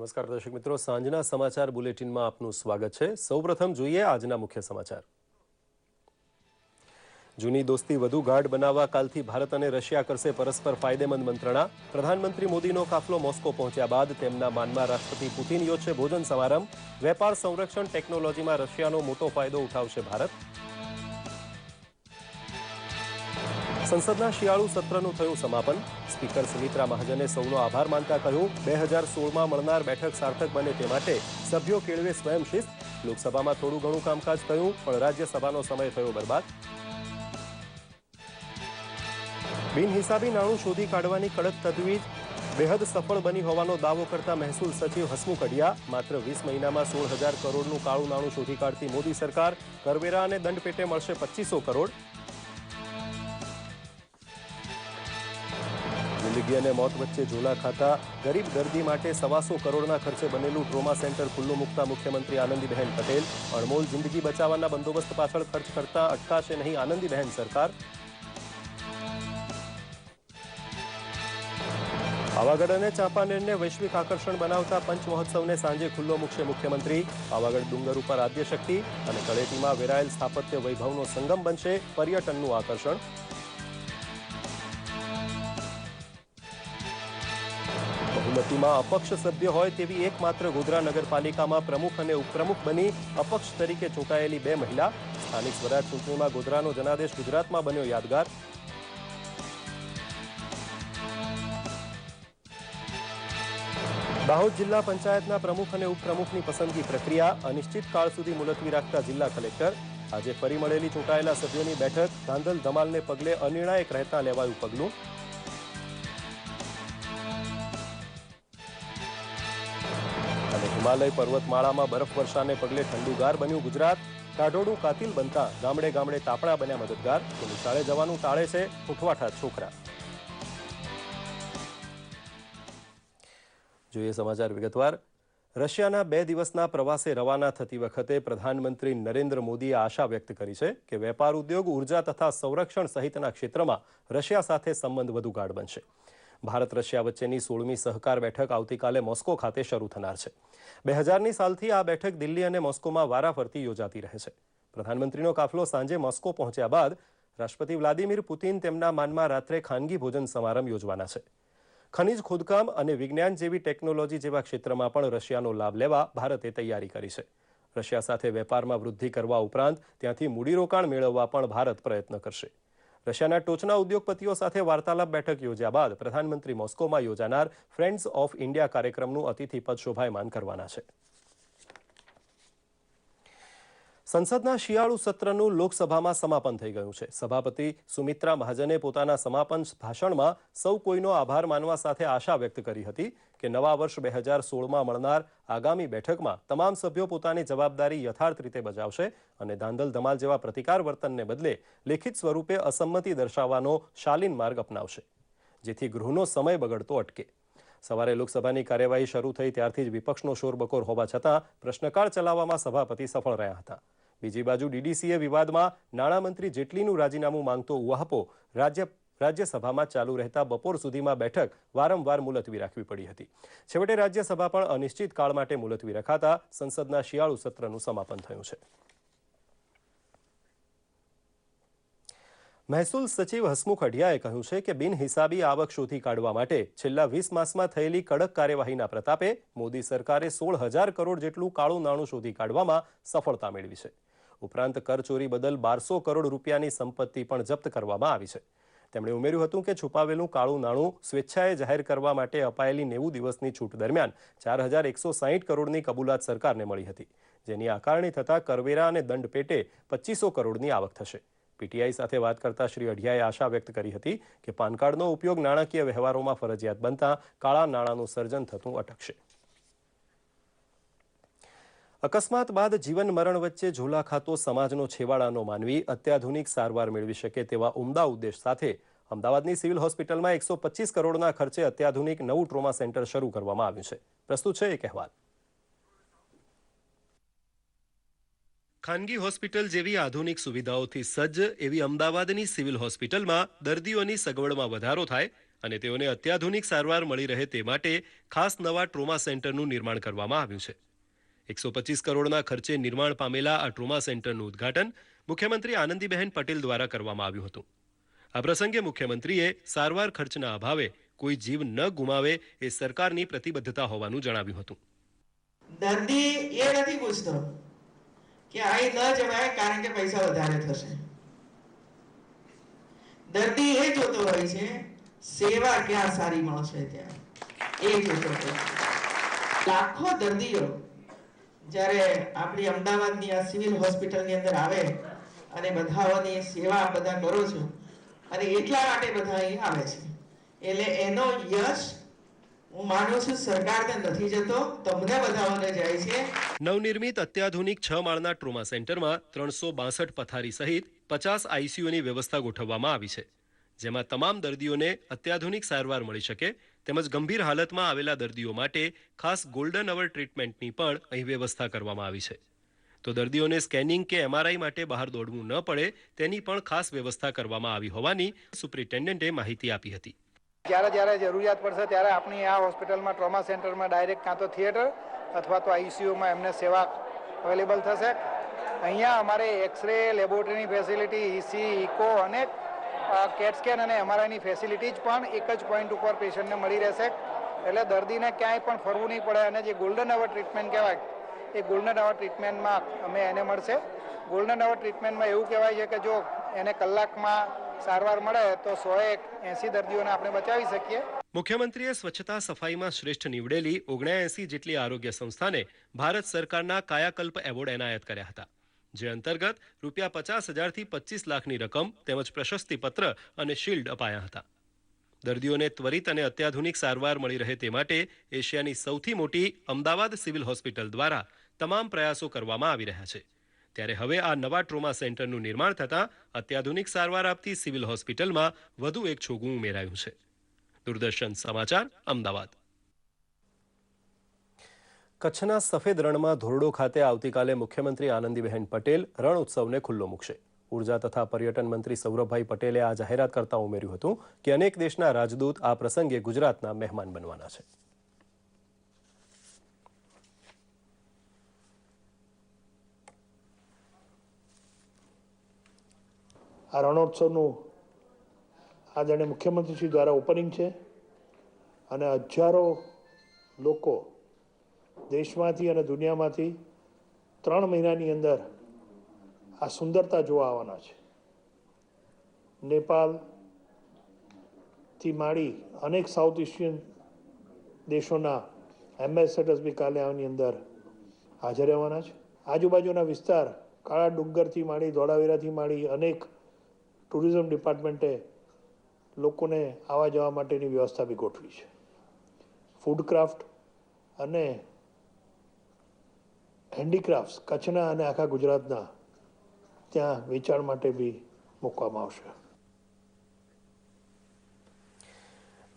નમસ્કાર દર્શક મિત્રો, સાંજના સમાચાર બુલેટિનમાં આપનું સ્વાગત છે। સૌપ્રથમ જોઈએ આજના મુખ્ય સમાચાર। જૂની દોસ્તી વધુ ગાઢ બનાવવા કાલથી ભારત અને રશિયા કરશે પરસ્પર ફાયદેમંદ મંત્રણા। પ્રધાનમંત્રી મોદીનો કાફલો મોસ્કો પહોંચ્યા બાદ તેમના માનમાં રાષ્ટ્રપતિ પુતિન યોજશે ભોજન સમારંભ। વેપાર, સંરક્ષણ, ટેકનોલોજીમાં રશિયાનો મોટો ફાયદો ઉઠાવશે ભારત। સંસદના શિયાળુ સત્રનું થયું સમાપન। સ્પીકર સુમિત્રા મહાજને સૌનો આભાર માનતા કહ્યું, 2016માં મળનાર બેઠક સાર્થક બને તે માટે સભ્યો કેળવે સ્વયં શિસ્ત। લોકસભામાં થોડું ઘણું કામકાજ થયું, પણ રાજ્યસભાનો સમય થયો બરબાદ। બિનહિસાબી નાણું શોધી કાઢવાની કડક તજવીજ બેહદ સફળ બની હોવાનો દાવો કરતા મહેસૂલ સચિવ હસમુખ અઢિયા। માત્ર 20 મહિનામાં 16,000 કરોડનું કાળું નાણું શોધી કાઢતી મોદી સરકાર। કરવેરા અને દંડ પેટે મળશે 2500 કરોડ। જિંદગી અને મોત વચ્ચે ઝોલા ખાતા ગરીબ દર્દી માટે 125 કરોડના ખર્ચે બનેલું ટ્રોમા સેન્ટર ખુલ્લું મૂકતા મુખ્યમંત્રી આનંદીબહેન પટેલ। અણમોલ જિંદગી બચાવવાના બંદોબસ્ત પાછળ ખર્ચ કરતા અટકાશે નહીં આનંદીબહેન સરકાર। પાવાગઢ અને ચાંપાનેરને વૈશ્વિક આકર્ષણ બનાવતા પંચ મહોત્સવને સાંજે ખુલ્લો મૂકશે મુખ્યમંત્રી। પાવાગઢ ડુંગર ઉપર આદ્યશક્તિ અને તળેટીમાં વેરાયેલ સ્થાપત્ય વૈભવનો સંગમ બનશે પર્યટનનું આકર્ષણ। બહુમતીમાં અપક્ષ સભ્ય હોય તેવી એકમાત્ર ગોધરા નગરપાલિકામાં પ્રમુખ અને ઉપપ્રમુખ બની અપક્ષ તરીકે ચૂંટાયેલી 2 મહિલા। સ્થાનિક સ્વરાજ ચૂંટણીમાં ગોધરાનો જનાદેશ ગુજરાતમાં બન્યો યાદગાર। દાહોદ જિલ્લા પંચાયતના પ્રમુખ અને ઉપપ્રમુખની પસંદગી પ્રક્રિયા અનિશ્ચિત કાળ સુધી મુલતવી રાખતા જિલ્લા કલેક્ટર। આજે ફરી મળેલી ચૂંટાયેલા સભ્યોની બેઠક ધાંધલ ધમાલને પગલે અનિર્ણાયક રહેતા લેવાયું પગલું। અને હિમાલય પર્વતમાળામાં બરફવર્ષાને પગલે ઠંડુગાર બન્યું ગુજરાત। ટાઢોળું કાતિલ બનતા ગામડે ગામડે તાપણા બન્યા મદદગાર। તો નિશાળે જવાનું ટાળે છે ઠૂઠવાઠા છોકરા। જોઈએ સમાચાર વિગતવાર। રશિયાના 2 દિવસના પ્રવાસે રવાના થતી વખતે પ્રધાનમંત્રી નરેન્દ્ર મોદીએ આશા વ્યક્ત કરી છે કે વેપાર ઉદ્યોગ, ઉર્જા તથા સંરક્ષણ સહિતના ક્ષેત્રમાં રશિયા સાથે સંબંધ વધુ ગાઢ બનશે। ભારત રશિયા વચ્ચેની 16મી સહકાર બેઠક આવતીકાલે મોસ્કો ખાતે શરૂ થનાર છે। 2000ની સાલથી આ બેઠક દિલ્હી અને મોસ્કોમાં વારાફરતી યોજાતી રહે છે। પ્રધાનમંત્રીનો કાફલો સાંજે મોસ્કો પહોંચ્યા બાદ રાષ્ટ્રપતિ વ્લાદિમીર પુતિન તેમના માનમાં રાત્રે ખાનગી ભોજન સમારંભ યોજવાના છે। ખનિજ ખોદકામ અને વિજ્ઞાન જેવી ટેકનોલોજી જેવા ક્ષેત્રમાં પણ રશિયાનો લાભ લેવા ભારતે તૈયારી કરી છે। રશિયા સાથે વેપારમાં વૃદ્ધિ કરવા ઉપરાંત ત્યાંથી મૂડીરોકાણ મેળવવા પણ ભારત પ્રયત્ન કરશે। રશિયાના ટોચના ઉદ્યોગપતિઓ સાથે વાર્તાલાપ બેઠક યોજ્યા બાદ પ્રધાનમંત્રી મોસ્કોમાં યોજાનાર ફ્રેન્ડ્સ ઓફ ઇન્ડિયા કાર્યક્રમનું અતિથિપદ શોભાયમાન કરવાના છે। સંસદના શિયાળુ સત્રનું લોકસભામાં સમાપન થઈ ગયું છે। સભાપતિ સુમિત્રા મહાજને પોતાના સમાપન ભાષણમાં સૌ કોઈનો આભાર માનવા સાથે આશા વ્યક્ત કરી હતી કે નવા વર્ષ 2016માં મળનાર આગામી બેઠકમાં તમામ સભ્યો પોતાની જવાબદારી યથાર્થ રીતે બજાવશે અને ધાંધલ ધમાલ જેવા પ્રતિકાર વર્તનને બદલે લેખિત સ્વરૂપે અસંમતિ દર્શાવવાનો શાલીન માર્ગ અપનાવશે, જેથી ગૃહનો સમય બગડતો અટકે। સવારે લોકસભાની કાર્યવાહી શરૂ થઈ ત્યારથી જ વિપક્ષનો શોરબકોર હોવા છતાં પ્રશ્નકાળ ચલાવવામાં સભાપતિ સફળ રહ્યા હતા। બીજી બાજુ ડીડીસીએ વિવાદમાં નાણામંત્રી જેટલીનું રાજીનામું માંગતો ઉહાપો રાજ્યસભામાં ચાલુ રહેતા બપોર સુધીમાં બેઠક વારંવાર મુલતવી રાખવી પડી હતી। છેવટે રાજ્યસભા પણ અનિશ્ચિત કાળ માટે મુલતવી રખાતા સંસદના શિયાળુ સત્રનું સમાપન થયું છે। મહેસૂલ સચિવ હસમુખ અઢિયાએ કહ્યું છે કે બિનહિસાબી આવક શોધી કાઢવા માટે છેલ્લા 20 માસમાં થયેલી કડક કાર્યવાહીના પ્રતાપે મોદી સરકારે 16,000 કરોડ જેટલું કાળું નાણું શોધી કાઢવામાં સફળતા મેળવી છે। ઉપરાંત કરચોરી બદલ 1200 કરોડ રૂપિયાની સંપત્તિ પણ જપ્ત કરવામાં આવી છે। તેમણે ઉમેર્યું હતું કે છુપાવેલું કાળું નાણું સ્વેચ્છાએ જાહેર કરવા માટે અપાયેલી 90 દિવસની છૂટ દરમિયાન 4,160 કરોડની કબૂલાત સરકારને મળી હતી, જેની આકારણી થતાં કરવેરા અને દંડ પેટે 2500 કરોડની આવક થશે। પીટીઆઈ સાથે વાત કરતા શ્રી અઢિયાએ આશા વ્યક્ત કરી હતી કે પાન કાર્ડનો ઉપયોગ નાણાકીય વ્યવહારોમાં ફરજિયાત બનતા કાળા નાણાંનું સર્જન થતું અટકશે। અકસ્માત બાદ જીવન મરણ વચ્ચે ઝોલા ખાતો સમાજનો છેવાડાનો માનવી અત્યાધુનિક સારવાર મેળવી શકે તેવા ઉમદા ઉદ્દેશ સાથે અમદાવાદની સિવિલ હોસ્પિટલમાં 125 કરોડના ખર્ચે અત્યાધુનિક નવું ટ્રોમા સેન્ટર શરૂ કરવામાં આવ્યું છે। પ્રસ્તુત છે એક અહેવાલ। ખાનગી હોસ્પિટલ જેવી આધુનિક સુવિધાઓથી સજ્જ એવી અમદાવાદની સિવિલ હોસ્પિટલમાં દર્દીઓની સગવડમાં વધારો થાય અને તેઓને અત્યાધુનિક સારવાર મળી રહે તે માટે ખાસ નવા ટ્રોમા સેન્ટરનું નિર્માણ કરવામાં આવ્યું છે. 125 કરોડના ખર્ચે નિર્માણ પામેલા આ ટ્રોમા સેન્ટરનું ઉદ્ઘાટન મુખ્યમંત્રી આનંદીબહેન પટેલ દ્વારા કરવામાં આવ્યું હતું. આ પ્રસંગે મુખ્યમંત્રીએ સારવાર ખર્ચના અભાવે કોઈ જીવ ન ગુમાવે એ સરકારની પ્રતિબદ્ધતા હોવાનું જણાવ્યું હતું. દર્દી એ નથી પૂછતો કે અહીં ન જવાય કારણ કે પૈસા વધારે થશે. દર્દી એ જોતો હોય છે સેવા ક્યાં સારી મળશે ત્યાં, એ જોતો હોય. લાખો દર્દીઓ જ્યારે આપણી અમદાવાદની આ સિવિલ હોસ્પિટલની અંદર આવે અને બધાની સેવા બધા કરો છો અને એટલા માટે બધા અહીં આવે છે, એટલે એનો યશ હું માનું છું સરકારને નથી જતો, તમને બધાને જાય છે. નવનિર્મિત અત્યાધુનિક 6 માળના ટ્રોમા સેન્ટરમાં 362 પથારી સહિત 50 આઈસીયુની વ્યવસ્થા ગોઠવવામાં આવી છે, જેમાં તમામ દર્દીઓને અત્યાધુનિક સારવાર મળી શકે તેમજ ગંભીર હાલતમાં આવેલા દર્દીઓ માટે ખાસ ગોલ્ડન અવર ટ્રીટમેન્ટની પણ અહીં વ્યવસ્થા કરવામાં આવી છે. તો દર્દીઓને સ્કેનિંગ કે એમઆરઆઈ માટે બહાર દોડવું ન પડે તેની પણ ખાસ વ્યવસ્થા કરવામાં આવી હોવાની સુપ્રિન્ટેન્ડન્ટે માહિતી આપી હતી. જ્યારે જરૂરિયાત પડશે ત્યારે આપણી આ હોસ્પિટલમાં ટ્રોમા સેન્ટરમાં ડાયરેક્ટ કાં તો થિયેટર અથવા તો આઈસીયુમાં એમને સેવા અવેલેબલ થશે. અહીંયા અમારે એક્સરે લેબોરેટરીની ફેસિલિટી, ઈસી, ઇકો અને કેટ સ્કેન અને એમઆરઆઈની ફેસિલિટી જ પણ એક જ પોઈન્ટ ઉપર પેશન્ટને મળી રહેશે. એટલે દર્દીને ક્યાંય પણ ફરવું નહીં પડે. અને જે ગોલ્ડન અવર ટ્રીટમેન્ટ કહેવાય એ ગોલ્ડન અવર ટ્રીટમેન્ટમાં અમે એને મળશે. ગોલ્ડન અવર ટ્રીટમેન્ટમાં એવું કહેવાય છે કે જો એને કલાકમાં સારવાર મળે તો 180 દર્દીઓને આપણે બચાવી શકીએ. મુખ્યમંત્રીએ સ્વચ્છતા સફાઈમાં શ્રેષ્ઠ નીવડેલી 79 જેટલી આરોગ્ય સંસ્થાને ભારત સરકારના કાયાકલ્પ એવોર્ડ એનાયત કર્યા હતા, જે અંતર્ગત ₹50,000થી 25 લાખની રકમ તેમજ પ્રશસ્તિપત્ર અને શિલ્ડ અપાયા હતા. દર્દીઓને ત્વરિત અને અત્યાધુનિક સારવાર મળી રહે તે માટે એશિયાની સૌથી મોટી અમદાવાદ સિવિલ હોસ્પિટલ દ્વારા તમામ પ્રયાસો કરવામાં આવી રહ્યા છે. ત્યારે હવે આ નવા ટ્રોમા સેન્ટરનું નિર્માણ થતાં અત્યાધુનિક સારવાર આપતી સિવિલ હોસ્પિટલમાં વધુ એક છોગું ઉમેરાયું છે. દૂરદર્શન સમાચાર, અમદાવાદ. કચ્છના સફેદ રણમાં ધોરડો ખાતે આવતીકાલે મુખ્યમંત્રી આનંદીબહેન પટેલ રણ ઉત્સવને ખુલ્લો મૂકશે. ઉર્જા તથા પર્યટન મંત્રી સૌરભભાઈ પટેલે આ જાહેરાત કરતા ઉમેર્યું હતું કે અનેક દેશના રાજદૂત આ પ્રસંગે ગુજરાતના મહેમાન બનવાના છે. આ રણોત્સવનું આદરણીય મુખ્યમંત્રીશ્રી દ્વારા ઓપનિંગ છે અને હજારો લોકો દેશમાંથી અને દુનિયામાંથી 3 મહિનાની અંદર આ સુંદરતા જોવા આવવાના છે. નેપાળથી માંડી અનેક સાઉથ એશિયન દેશોના એમ્બેસેડર્સ બી કાલે આની અંદર હાજર રહેવાના છે. આજુબાજુના વિસ્તાર કાળા ડુંગરથી માંડી ધોળાવીરાથી માંડી અનેક ટુરિઝમ ડિપાર્ટમેન્ટે લોકોને આવવા જવા માટેની વ્યવસ્થા બી ગોઠવી છે. ફૂડ ક્રાફ્ટ અને હેન્ડીક્રાફ્ટ્સ કચ્છના અને આખા ગુજરાતના ત્યાં વેચાણ માટે બી મૂકવામાં આવશે.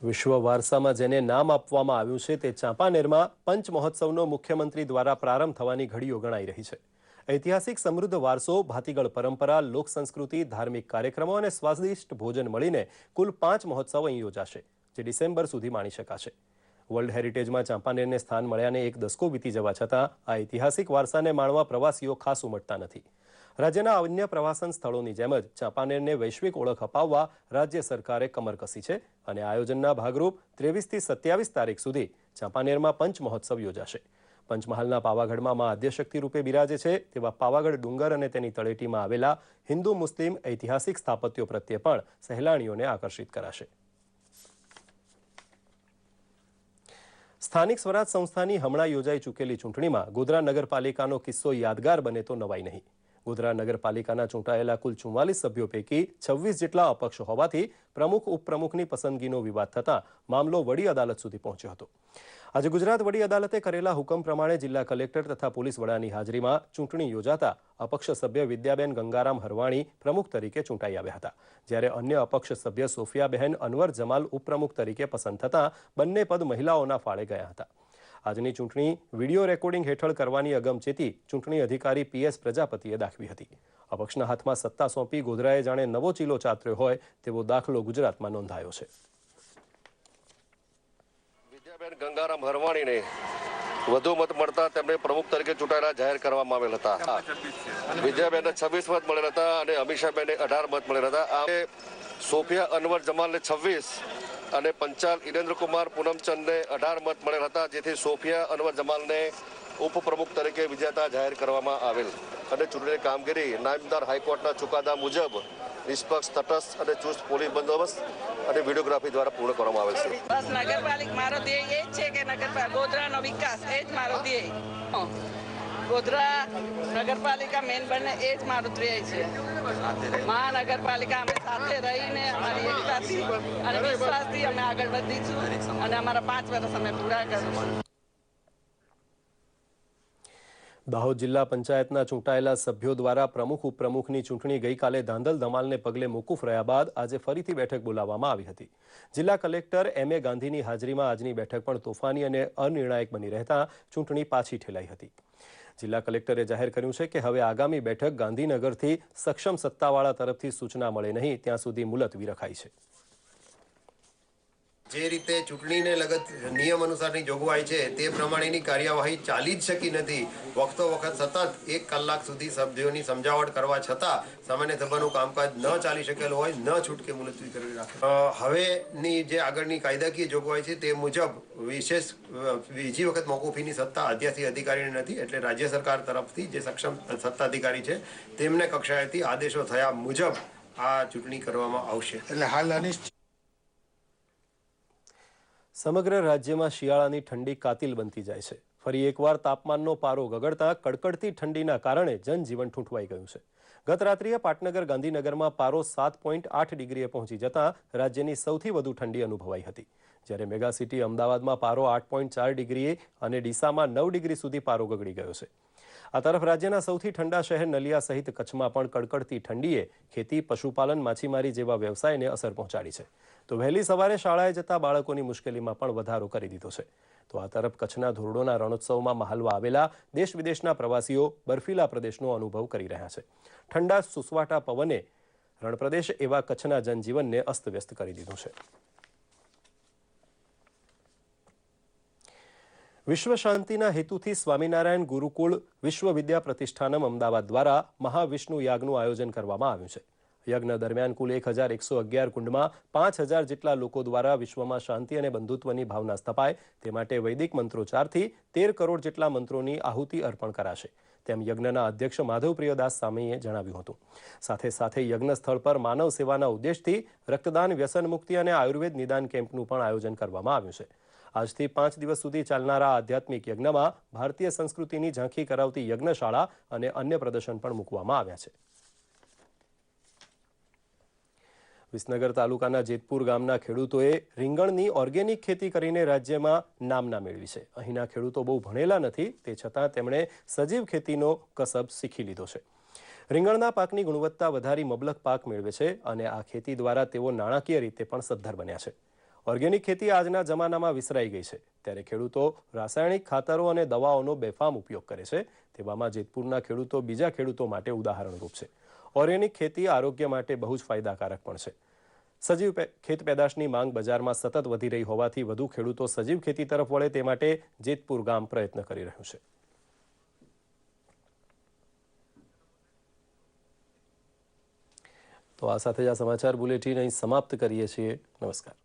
વિશ્વ વારસામાં જેને નામ આપવામાં આવ્યું છે તે ચાંપાનેરમાં પંચ મહોત્સવનો મુખ્યમંત્રી દ્વારા પ્રારંભ થવાની ઘડીઓ ગણાઈ રહી છે. ઐતિહાસિક સમૃદ્ધ વારસો, ભાતીગળ પરંપરા, લોક સંસ્કૃતિ, ધાર્મિક કાર્યક્રમો અને સ્વાદિષ્ટ ભોજન મળીને કુલ 5 મહોત્સવ અહીં યોજાશે, જે ડિસેમ્બર સુધી માણી શકાશે. વર્લ્ડ હેરિટેજમાં ચાંપાનેરને સ્થાન મળ્યાને એક દસકો વીતી જવા છતાં આ ઐતિહાસિક વારસાને માણવા પ્રવાસીઓ ખાસ ઉમટતા નથી. રાજ્યના અન્ય પ્રવાસન સ્થળોની જેમ જ ચાંપાનેરને વૈશ્વિક ઓળખ અપાવવા રાજ્ય સરકારે કમર કસી છે અને આયોજનના ભાગરૂપ 23થી 27 તારીખ સુધી ચાંપાનેરમાં પંચ મહોત્સવ યોજાશે. પંચમહાલના પાવાગઢમાં મા આદ્યશક્તિ રૂપે બિરાજે છે તેવા પાવાગઢ ડુંગર અને તેની તળેટીમાં આવેલા હિન્દુ મુસ્લિમ ઐતિહાસિક સ્થાપત્યો પ્રત્યે પણ સહેલાણીઓને આકર્ષિત કરાશે. સ્થાનિક સ્વરાજ સંસ્થાની હમણાં યોજાઈ ચૂકેલી ચૂંટણીમાં ગોધરા નગરપાલિકાનો કિસ્સો યાદગાર બને તો નવાઈ નહીં. ગોધરા નગરપાલિકાના ચૂંટાયેલા કુલ 44 સભ્યો પૈકી 26 જેટલા અપક્ષ હોવાથી પ્રમુખ ઉપપ્રમુખની પસંદગીનો વિવાદ થતાં મામલો વડી અદાલત સુધી પહોંચ્યો હતો. આજે ગુજરાત વડી અદાલતે કરેલા હુકમ પ્રમાણે જિલ્લા કલેક્ટર તથા પોલીસ વડાની હાજરીમાં ચૂંટણી યોજાતા અપક્ષ સભ્ય વિદ્યાબેન ગંગારામ હરવાણી પ્રમુખ તરીકે ચૂંટાઈ આવ્યા હતા, જ્યારે અન્ય અપક્ષ સભ્ય સોફિયાબહેન અનવર જમાલ ઉપપ્રમુખ તરીકે પસંદ થતાં બંને પદ મહિલાઓના ફાળે ગયા હતા. આજની ચૂંટણી વિડીયો રેકોર્ડિંગ હેઠળ કરવાની અગમચેતી ચૂંટણી અધિકારી PS પ્રજાપતિએ દાખવી હતી. અપક્ષના હાથમાં સત્તા સોંપી ગોધરાએ જાણે નવો ચીલો ચાતર્યો હોય તેવો દાખલો ગુજરાતમાં નોંધાયો છે. વિજયાબેન ગંગારામ હરવાણીને વધુ મત મળતા તેમને પ્રમુખ તરીકે ચૂંટાયેલા જાહેર કરવામાં આવેલ હતા. વિજયાબેનને 26 મત મળેલા હતા અને અમીષાબેનને 18 મત મળેલા હતા. આ સોફિયા અનવર જમાલને 26 અને પંચાલ ઇરેન્દ્રકુમાર પૂનમચંદને 18 મત મળેલા હતા, જેથી સોફિયા અનવર જમાલને ઉપપ્રમુખ તરીકે વિજેતા જાહેર કરવામાં આવેલ. અને ચૂંટણીની કામગીરી નામદાર હાઈકોર્ટના ચુકાદા મુજબ નિષ્પક્ષ, તટસ્થ અને ચુસ્ત પોલીસ બંદોબસ્ત અને વિડીયોગ્રાફી દ્વારા પૂર્ણ કરવામાં આવેલ છે. બસ નગરપાલિકા મારો ધ્યેય એ જ છે કે ગોધરાનો વિકાસ એ જ મારો ધ્યેય. ગોધરા નગરપાલિકા મેન બને એ જ મારું ધ્યેય છે. મહાનગરપાલિકા અમે સાથે રહીને અમારી એકતાથી અને વિશ્વાસથી અમે આગળ વધીશું અને અમારા 5 વર્ષ અમે પૂરા કરીશું. દાહોદ જિલ્લા પંચાયતના ચૂંટાયેલા સભ્યો દ્વારા પ્રમુખ ઉપપ્રમુખની ચૂંટણી ગઈકાલે ધાંધલ ધમાલને પગલે મોકૂફ રહ્યા બાદ આજે ફરીથી બેઠક બોલાવવામાં આવી હતી. જિલ્લા કલેક્ટર M.A. ગાંધીની હાજરીમાં આજની બેઠક પણ તોફાની અને અનિર્ણાયક બની રહેતા ચૂંટણી પાછી ઠેલાઈ હતી. જિલ્લા કલેક્ટરે જાહેર કર્યું છે કે હવે આગામી બેઠક ગાંધીનગરથી સક્ષમ સત્તાવાળા તરફથી સૂચના મળે નહીં ત્યાં સુધી મુલતવી રખાઈ છે. જે રીતે ચૂંટણીને લગત નિયમ અનુસારની જોગવાઈ છે તે પ્રમાણેની કાર્યવાહી ચાલી જ શકી નથી. વખતો વખત સતત 1 કલાક સુધી સભ્યોની સમજાવટ કરવા છતાં સામાન્ય સભાનું કામકાજ ન ચાલી શકેલું હોય, ન છૂટકે મુલતવી કરી રાખે. હવેની જે આગળની કાયદાકીય જોગવાઈ છે તે મુજબ વિશેષ બીજી વખત મોકૂફીની સત્તા અધ્યાસી અધિકારીને નથી, એટલે રાજ્ય સરકાર તરફથી જે સક્ષમ સત્તાધિકારી છે તેમને કક્ષાએથી આદેશો થયા મુજબ આ ચૂંટણી કરવામાં આવશે. એટલે હાલ અનિશ્ચિત સમગ્ર રાજ્યમાં શિયાળાની ઠંડી કાતિલ બનતી જાય છે. ફરી એકવાર તાપમાનનો પારો ગગડતા કડકડતી ઠંડીના કારણે જનજીવન ઠૂંઠવાઈ ગયું છે. ગત રાત્રિએ પાટનગર ગાંધીનગરમાં પારો 7.8 ડિગ્રીએ પહોંચી જતા રાજ્યની સૌથી વધુ ઠંડી અનુભવાઈ હતી. જ્યારે મેગા સિટી અમદાવાદમાં પારો 8.4 ડિગ્રીએ અને ડીસામાં 9 ડિગ્રી સુધી પારો ગગડી ગયો છે. આ તરફ રાજ્યના સૌથી ઠંડા શહેર નલિયા સહિત કચ્છમાં પણ કડકડતી ઠંડીએ ખેતી, પશુપાલન, માછીમારી જેવા વ્યવસાયને અસર પહોંચાડી છે. તો વહેલી સવારે શાળાએ જતા બાળકોની મુશ્કેલીમાં પણ વધારો કરી દીધો છે. તો આ તરફ કચ્છના ધોરડોના રણોત્સવમાં મહાલવા આવેલા દેશ વિદેશના પ્રવાસીઓ બર્ફીલા પ્રદેશનો અનુભવ કરી રહ્યા છે. ઠંડા સુસવાટા પવને રણપ્રદેશ એવા કચ્છના જનજીવનને અસ્તવ્યસ્ત કરી દીધું છે. વિશ્વ શાંતિના હેતુથી સ્વામિનારાયણ ગુરુકુળ વિશ્વવિદ્યા પ્રતિષ્ઠાનમ અમદાવાદ દ્વારા મહાવિષ્ણુ યાગનું આયોજન કરવામાં આવ્યું છે. યજ્ઞ દરમિયાન કુલ 1111 કુંડમાં 5000 જેટલા લોકો દ્વારા વિશ્વમાં શાંતિ અને બંધુત્વની ભાવના સ્થપાય તે માટે વૈદિક મંત્રોચ્ચારથી 13 કરોડ જેટલા મંત્રોની આહુતિ અર્પણ કરાશે તેમ યજ્ઞના અધ્યક્ષ માધવપ્રિયદાસ સામીએ જણાવ્યું હતું. સાથે સાથે યજ્ઞ સ્થળ પર માનવ સેવાના ઉદ્દેશથી રક્તદાન, વ્યસન મુક્તિ અને આયુર્વેદ નિદાન કેમ્પનું પણ આયોજન કરવામાં આવ્યું છે. આજથી 5 દિવસ સુધી ચાલનારા આધ્યાત્મિક યજ્ઞમાં ભારતીય સંસ્કૃતિની ઝાંખી કરાવતી યજ્ઞશાળા અને અન્ય પ્રદર્શન પણ મૂકવામાં આવ્યા છે. વિસનગર તાલુકાના જેતપુર ગામના ખેડૂતોએ રીંગણની ઓર્ગેનિક ખેતી કરીને રાજ્યમાં નામના મેળવી છે. અહીંના ખેડૂતો બહુ ભણેલા નથી, તે છતાં તેમણે સજીવ ખેતીનો કસબ શીખી લીધો છે. રીંગણના પાકની ગુણવત્તા વધારી મબલખ પાક મેળવે છે અને આ ખેતી દ્વારા તેઓ નાણાકીય રીતે પણ સદ્ધર બન્યા છે. ઓર્ગેનિક ખેતી આજના જમાનામાં વિસરાઈ ગઈ છે, ત્યારે ખેડૂતો રાસાયણિક ખાતરો અને દવાઓનો બેફામ ઉપયોગ કરે છે. તેવામાં જેતપુરના ખેડૂતો બીજા ખેડૂતો માટે ઉદાહરણરૂપ છે. ઓર્ગેનિક ખેતી આરોગ્ય માટે બહુ જ ફાયદાકારક પણ છે. સજીવ ખેત પેદાશની માંગ બજારમાં સતત વધી રહી હોવાથી વધુ ખેડૂતો સજીવ ખેતી તરફ વળે તે માટે જેતપુર ગામ પ્રયત્ન કરી રહ્યું છે. તો આ સાથે જ આ સમાચાર બુલેટિન અહીં સમાપ્ત કરીએ છીએ. નમસ્કાર.